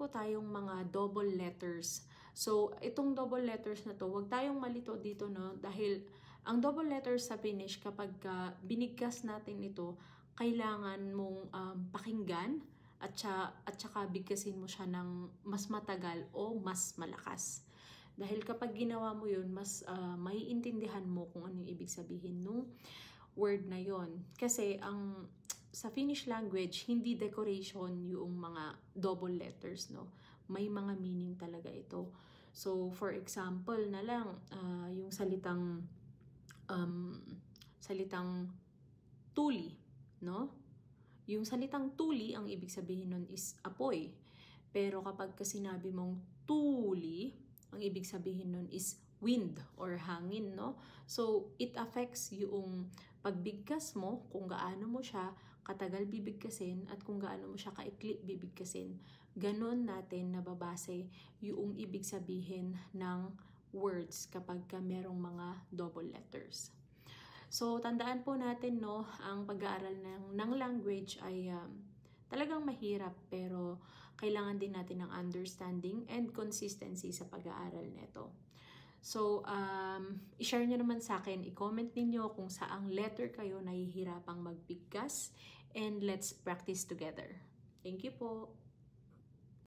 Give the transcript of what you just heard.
po tayong mga double letters. So, itong double letters na to, wag tayong malito dito, no? Dahil ang double letters sa Finnish, kapag binigkas natin ito, kailangan mong pakinggan at saka bigkasin mo siya ng mas matagal o mas malakas. Dahil kapag ginawa mo yun, mas maiintindihan mo kung ano yung ibig sabihin nung word na yon. Kasi sa Finnish language, hindi decoration yung mga double letters, no? May mga meaning talaga ito. So, for example na lang, yung salitang tuli, no? Yung salitang tuli, ang ibig sabihin nun is apoy. Pero kapag sinabi mong tuli, ang ibig sabihin nun is wind or hangin, no? So, it affects yung pagbigkas mo, kung gaano mo siya katagal bibigkasin at kung gaano mo siya kaikli bibigkasin. Ganon natin nababase yung ibig sabihin ng words kapag merong mga double letters. So, tandaan po natin, no, ang pag-aaral ng language ay talagang mahirap, pero kailangan din natin ng understanding and consistency sa pag-aaral nito. So, i-share nyo naman sa akin, i-comment ninyo kung saang letter kayo nahihirapang magbigkas, and let's practice together. Thank you po!